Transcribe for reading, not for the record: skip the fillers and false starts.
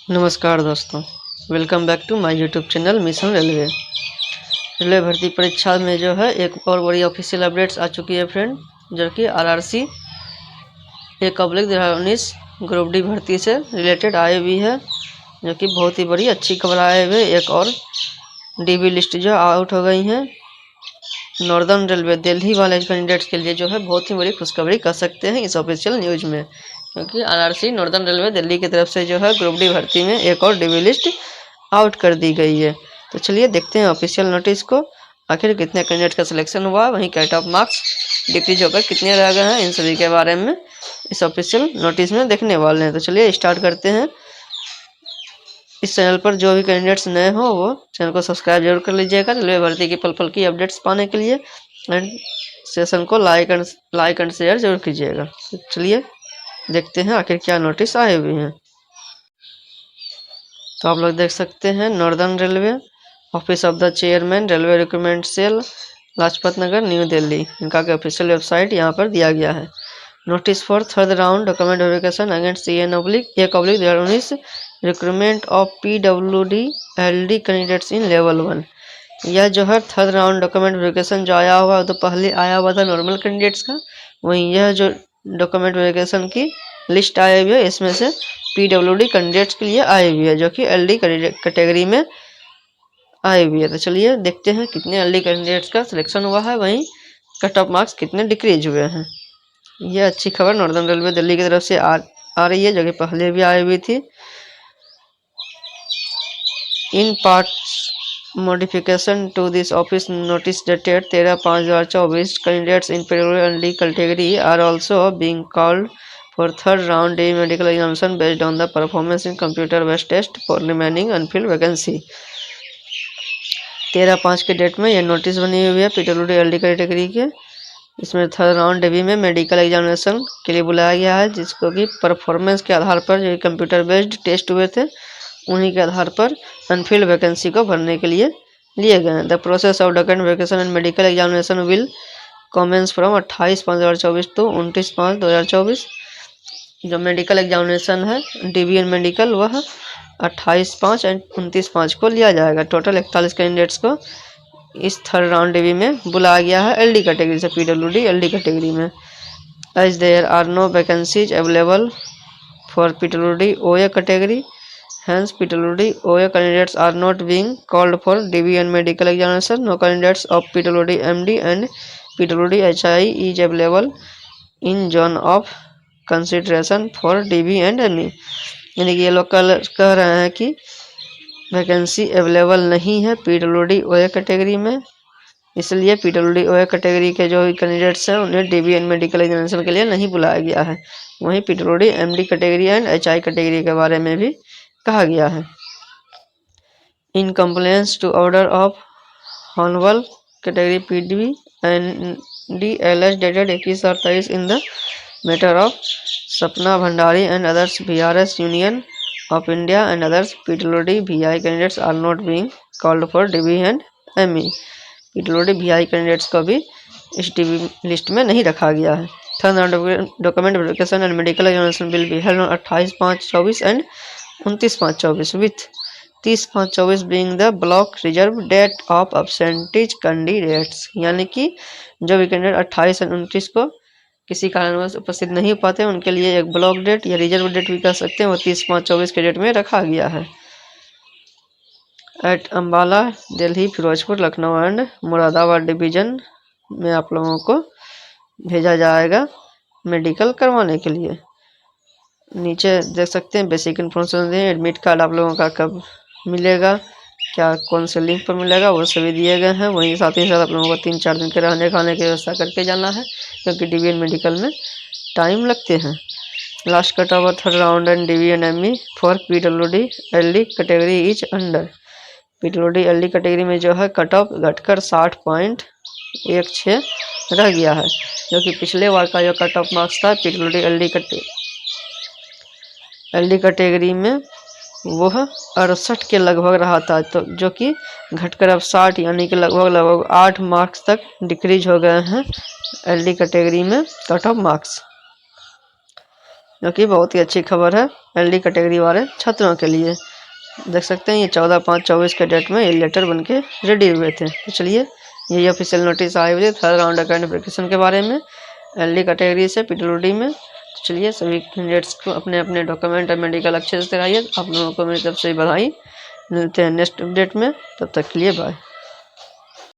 नमस्कार दोस्तों, welcome back to my YouTube channel mission railway. Railway भर्ती परीक्षा में जो है एक और बड़ी ऑफिशियल अपडेट्स आ चुकी है फ्रेंड, जो कि आरआरसी 1/2019 ग्रुप डी भर्ती से रिलेटेड आई हुई है, जो कि बहुत ही बड़ी अच्छी खबर आए हुए। एक और डीबी लिस्ट जो आउट हो गई हैं नॉर्दर्न रेलवे दिल्ली वाले कैंडिडेट्स के लिए, जो है बहुत ही बड़ी खुशखबरी कह सकते हैं इस ऑफिशियल न्यूज में, क्योंकि आरआरसी नॉर्दर्न रेलवे दिल्ली की तरफ से जो है ग्रुप डी भर्ती में एक और डीबी लिस्ट आउट कर दी गई है। तो चलिए देखते हैं ऑफिशियल नोटिस को, आखिर कितने कैंडिडेट का सिलेक्शन हुआ, वहीं कट ऑफ मार्क्स डिक्रीज होकर कितने रह गए हैं, इन सभी के बारे में इस ऑफिशियल नोटिस में देखने वाले हैं। तो चलिए स्टार्ट करते हैं। इस चैनल पर जो भी कैंडिडेट्स नए हो वो चैनल को सब्सक्राइब जरूर कर लीजिएगा रेलवे भर्ती की पल पल की अपडेट्स पाने के लिए, एंड सेशन को लाइक एंड शेयर जरूर कीजिएगा। तो चलिए देखते हैं आखिर क्या नोटिस आए हुए हैं। तो आप लोग देख सकते हैं northern railway office of the chairman railway recruitment cell Lajpat Nagar New Delhi, इनका ऑफिशियल वेबसाइट यहाँ पर दिया गया है। Notice for third round document verification against CN/1/2019 recruitment of PWD LD candidates in level 1। यह जो है थर्ड राउंड डॉक्यूमेंट वेरिफिकेशन जो आया हुआ है, तो पहले आया हुआ था नॉर्मल कैंडिडेट्स का, वहीं यह जो डॉक्यूमेंट वेरिफिकेशन की लिस्ट आई हुई है इसमें से PWD कैंडिडेट्स के लिए आई हुई है, जो कि LD कैटेगरी में आई हुई है। तो चलिए देखते हैं कितने LD कैंडिडेट्स का सिलेक्शन हुआ है, वहीं कट ऑफ मार्क्स कितने डिक्रीज हुए हैं। यह अच्छी खबर नॉर्दर्न रेलवे दिल्ली की तरफ से आ रही है, जो कि पहले भी आई हुई थी। In parts modification to this office notice dated 13/5/2024 candidates in LD category are also being called for third round the medical examination based on the performance in computer based test for remaining unfilled vacancy. 13/5 के date में यह notice बनी हुई है PWD LD category के। इसमें third round Davy में medical examination के लिए बुलाया गया है, जिसको कि परफॉर्मेंस के आधार पर जो कंप्यूटर बेस्ड टेस्ट हुए थे उन्हीं के आधार पर अनफिल्ड वैकेंसी को भरने के लिए लिए गए हैं। The process of document verification and medical examination will commence from 28/5/2024 to 29/5/2024। जो मेडिकल एग्जामिनेशन है DBN मेडिकल, वह 28/5 एंड 29/5 को लिया जाएगा। टोटल 41 कैंडिडेट्स को इस थर्ड राउंड डेवी में बुलाया गया है LD कैटेगरी से PWD LD कैटेगरी में। As there are no vacancies available for PWD OA category, hence PWD OA candidates are not being called for DBN medical examination. No candidates of PWD MD and PWD HI is available in zone of consideration for DB and ME। यानी कि ये लोग कह रहे हैं कि vacancy available नहीं है PWD OA कैटेगरी में, इसलिए PWD OA कैटेगरी के जो कैंडिडेट्स हैं उन्हें DBN मेडिकल एग्जामिनेशन के लिए नहीं बुलाया गया है। वहीं PWD MD category and HI category के बारे में भी कहा गया है। In compliance to order of honourable category PDB and DLS dated 21/23 in the matter of Sapna Bhandari and others VRS union of India and others PWD VI candidates are not being called for DB and ME। PWD VI candidates को भी इस DB list में नहीं रखा गया है। Third round document verification and medical examination will be held on 28/5/24 and 29/5/24 with 30/5/24 being the block reserve date of absentees candidates। यानी कि जो भी कैंडिडेट 28 और 29 को किसी कारणवश उपस्थित नहीं हो पाते उनके लिए एक ब्लॉक डेट या रिजर्व डेट भी कह सकते हैं, वो 30/5/24 के डेट में रखा गया है। At Ambala Delhi Firozpur Lucknow and Moradabad division में आप लोगों को भेजा जाएगा मेडिकल करवाने के लिए। नीचे देख सकते हैं बेसिक इन्फॉर्मेशन है, एडमिट कार्ड आप लोगों का कब मिलेगा, क्या कौन से लिंक पर मिलेगा, वो सभी दिए गए हैं। वहीं साथ ही साथ आप लोगों को 3-4 दिन के रहने खाने की व्यवस्था करके जाना है, क्योंकि DBN मेडिकल में टाइम लगते हैं। Last cut off third round and DBN ME for PWD LD category is under. PWD LD category में जो है कट ऑफ घटकर 60.16 रह गया है, जो कि पिछले बार का जो कट ऑफ मार्क्स था PWD LD कैटेगरी में वह 68 के लगभग रहा था, तो जो कि घटकर अब 60 यानी कि लगभग 8 मार्क्स तक डिक्रीज हो गए हैं LD कैटेगरी में कट ऑफ मार्क्स, जो कि बहुत ही अच्छी खबर है LD कैटेगरी वाले छात्रों के लिए। देख सकते हैं ये 14/5/24 के डेट में ये लेटर बन के रेडी हुए थे। तो चलिए यही ऑफिशियल नोटिस आई हुई है थर्ड राउंड एप्लीकेशन के बारे में LD कैटेगरी से PWD में। तो चलिए सभी कैंडिडेट्स को अपने अपने डॉक्यूमेंट और मेडिकल अच्छे से कराइए। आप लोगों को मेरी तरफ से बधाई। मिलते हैं नेक्स्ट अपडेट में, तब तक के लिए बाय।